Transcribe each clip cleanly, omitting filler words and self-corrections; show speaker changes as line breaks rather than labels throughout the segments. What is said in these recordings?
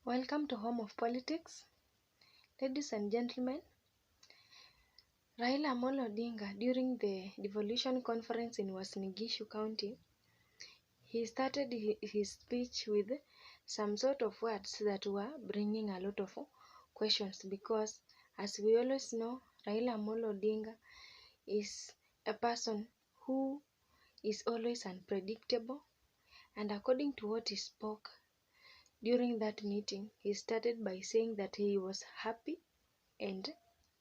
Welcome to Home of Politics. Ladies and gentlemen, Raila Amolo Odinga, during the devolution conference in Uasin Gishu County, he started his speech with some sort of words that were bringing a lot of questions because, as we always know, Raila Amolo Odinga is a person who is always unpredictable, and according to what he spoke during that meeting, he started by saying that he was happy and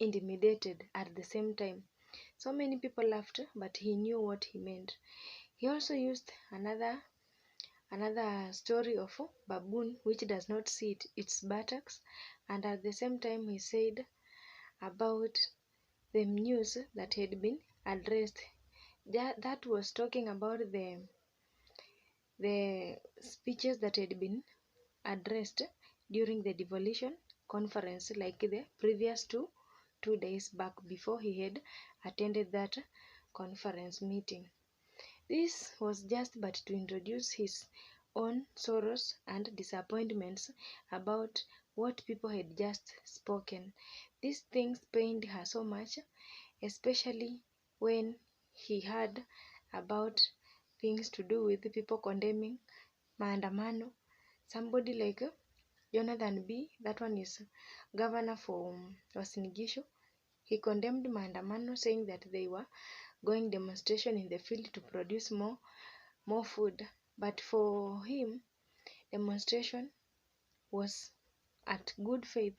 intimidated at the same time. So many people laughed, but he knew what he meant. He also used another story of a baboon which does not see its buttocks, and at the same time he said about the news that had been addressed. That was talking about the speeches that had been addressed during the devolution conference, like the previous two days back before he had attended that conference meeting. This was just but to introduce his own sorrows and disappointments about what people had just spoken. These things pained her so much, especially when he heard about things to do with people condemning maandamano. Somebody like Jonathan B, that one is governor for Uasin Gishu, he condemned maandamano, saying that they were going demonstration in the field to produce more food. But for him, demonstration was at good faith,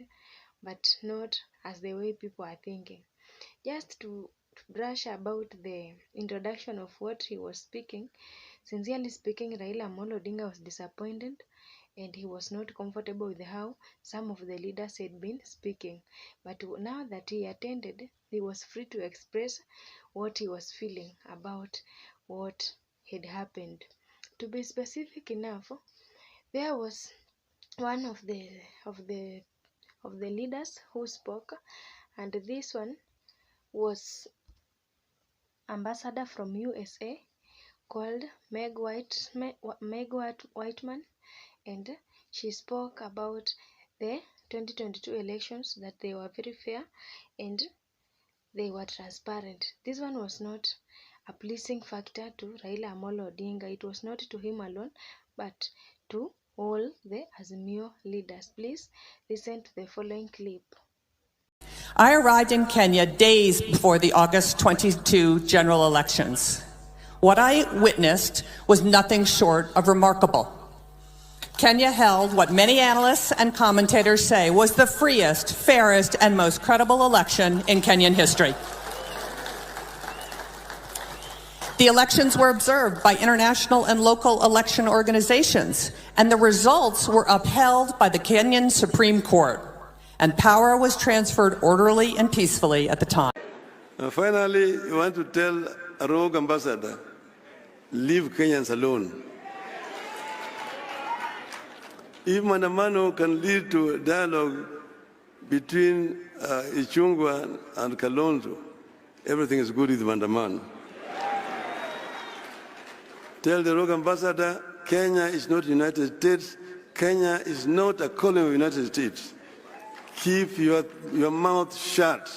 but not as the way people are thinking. Just to brush about the introduction of what he was speaking, sincerely speaking, Raila Amolo Odinga was disappointed and he was not comfortable with how some of the leaders had been speaking. But now that he attended, he was free to express what he was feeling about what had happened. To be specific enough, there was one of the leaders who spoke, and this one was ambassador from USA called Meg WHITEMAN, and she spoke about the 2022 elections, that they were very fair and they were transparent. This one was not a pleasing factor to Raila Amolo Odinga. It was not to him alone, but to all the Azimio leaders. Please listen to the following clip.
I arrived in Kenya days before the August 22 general elections. What I witnessed was nothing short of remarkable. Kenya held what many analysts and commentators say was the freest, fairest, and most credible election in Kenyan history. The elections were observed by international and local election organizations, and the results were upheld by the Kenyan Supreme Court, and power was transferred orderly and peacefully at the time.
Finally, I want to tell a rogue ambassador, leave Kenyans alone. If maandamano can lead to a dialogue between Ichung'wah and Kalonzo, everything is good with maandamano. Tell the rogue ambassador, Kenya is not United States. Kenya is not a colony of the United States. Keep your mouth shut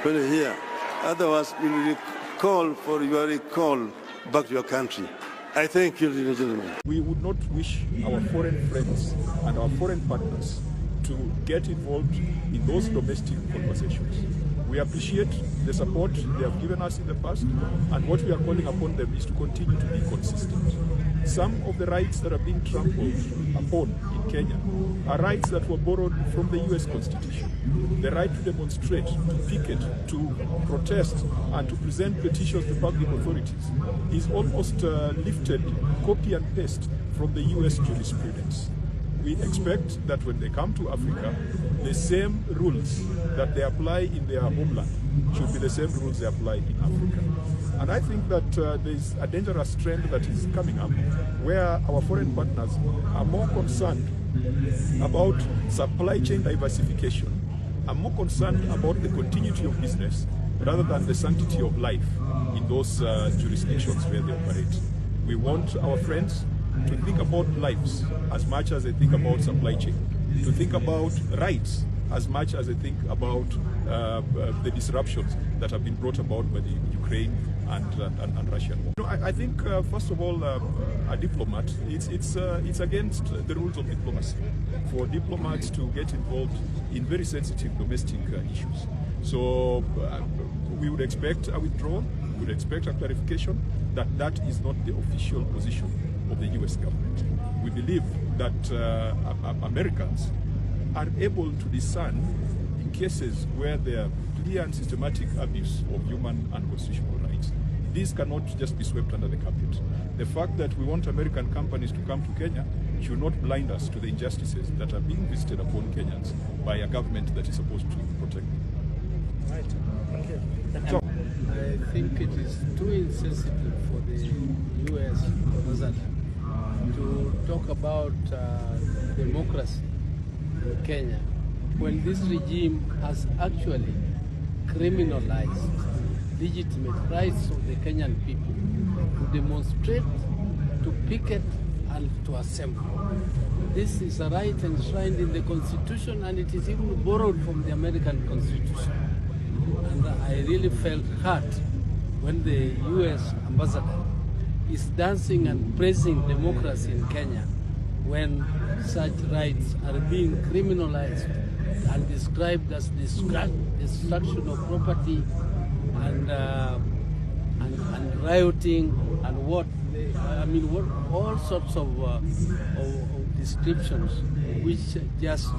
when you hear. Otherwise, we will call for your recall back to your country. I thank you, ladies and gentlemen.
We would not wish our foreign friends and our foreign partners to get involved in those domestic conversations. We appreciate the support they have given us in the past, and what we are calling upon them is to continue to be consistent. Some of the rights that are being trampled upon in Kenya are rights that were borrowed from the US Constitution. The right to demonstrate, to picket, to protest, and to present petitions to public authorities is almost lifted, copy and paste from the US jurisprudence. We expect that when they come to Africa, the same rules that they apply in their homeland should be the same rules they apply in Africa. And I think that there is a dangerous trend that is coming up where our foreign partners are more concerned about supply chain diversification, are more concerned about the continuity of business rather than the sanctity of life in those jurisdictions where they operate. We want our friends to think about lives as much as they think about supply chain. to think about rights as much as they think about the disruptions that have been brought about by the Ukraine and Russian war. I think, first of all, a diplomat, it's against the rules of diplomacy for diplomats to get involved in very sensitive domestic issues. So we would expect a withdrawal, we would expect a clarification that that is not the official position of the US government. We believe that Americans are able to discern in cases where there are clear and systematic abuse of human and constitutional rights. These cannot just be swept under the carpet. The fact that we want American companies to come to Kenya should not blind us to the injustices that are being visited upon Kenyans by a government that is supposed to protect them.
Right. Thank you. So, I think it is too insensitive for the U.S. president to talk about democracy in Kenya when this regime has actually criminalized legitimate rights of the Kenyan people to demonstrate, to picket, and to assemble. This is a right enshrined in the Constitution, and it is even borrowed from the American Constitution. And I really felt hurt when the U.S. ambassador is dancing and praising democracy in Kenya when such rights are being criminalized and described as destruction of property and rioting and what all sorts of descriptions which just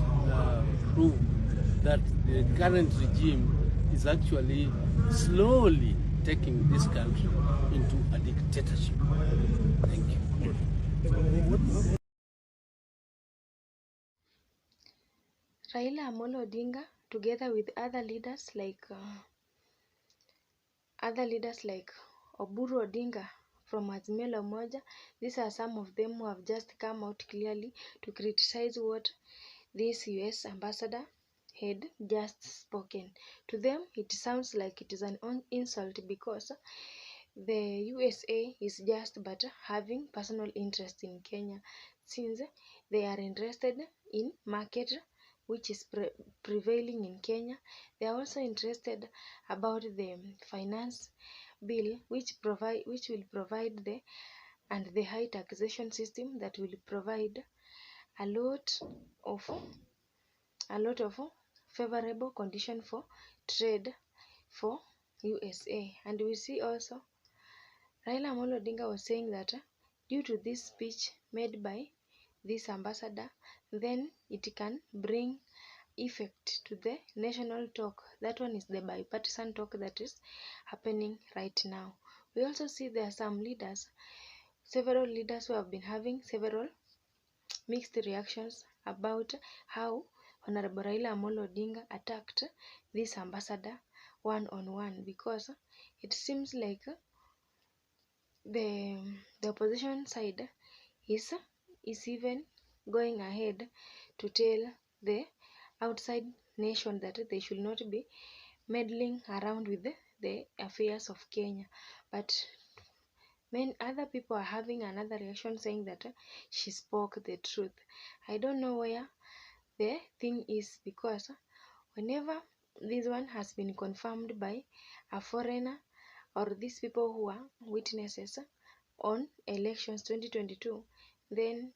prove that the current regime is actually slowly taking this country into a dictatorship. Thank you.
Raila Amolo Odinga, together with other leaders like Oburu Odinga from Azimio la Umoja, these are some of them who have just come out clearly to criticize what this US ambassador had just spoken. To them, it sounds like it is an insult because the USA is just but having personal interest in Kenya, since they are interested in market which is prevailing in Kenya. They are also interested about the finance bill which will provide the high taxation system that will provide a lot of favorable condition for trade for USA. And we see also Raila Amolo Odinga was saying that due to this speech made by this ambassador, then it can bring effect to the national talk. That one is the bipartisan talk that is happening right now. We also see there are some leaders, several leaders who have been having several mixed reactions about how Honorable Raila Amolo Odinga attacked this ambassador one-on-one, because it seems like the opposition side is even going ahead to tell the outside nation that they should not be meddling around with the affairs of Kenya. But many other people are having another reaction saying that she spoke the truth. I don't know where the thing is, because whenever this one has been confirmed by a foreigner or these people who are witnesses on elections 2022, then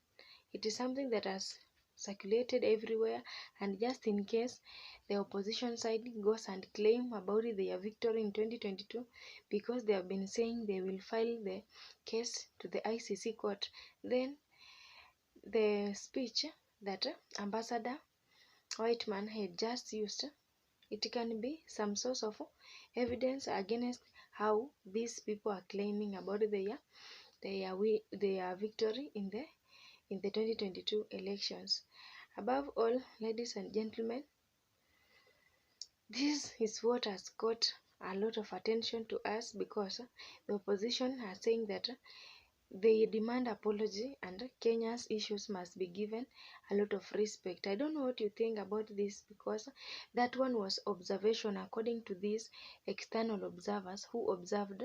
it is something that has circulated everywhere, and just in case the opposition side goes and claim about their victory in 2022, because they have been saying they will file the case to the ICC court, then the speech that Ambassador Whiteman had just used, it can be some source of evidence against how these people are claiming about their victory in the 2022 elections. Above all, ladies and gentlemen, this is what has got a lot of attention to us, because the opposition are saying that they demand apology and Kenya's issues must be given a lot of respect. I don't know what you think about this, because that one was observation according to these external observers who observed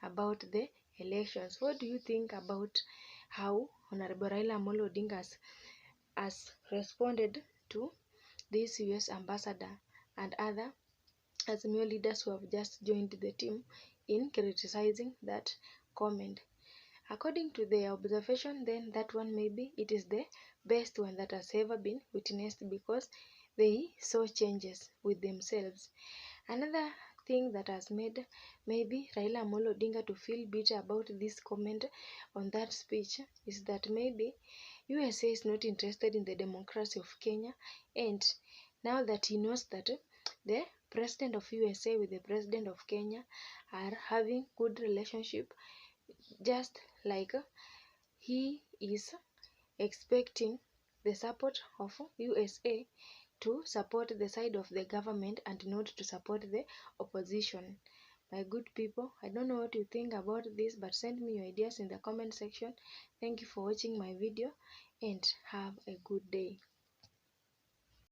about the elections. What do you think about how Honorable Raila Amolo Odinga's has responded to this US ambassador and other Azimio leaders who have just joined the team in criticizing that comment. According to their observation, then that one maybe it is the best one that has ever been witnessed because they saw changes with themselves. Another thing that has made maybe Raila Amolo Odinga to feel bitter about this comment on that speech is that maybe USA is not interested in the democracy of Kenya, and now that he knows that the president of USA with the president of Kenya are having good relationship, just like he is expecting the support of USA to support the side of the government and not to support the opposition. My good people, I don't know what you think about this, but send me your ideas in the comment section. Thank you for watching my video and have a good day.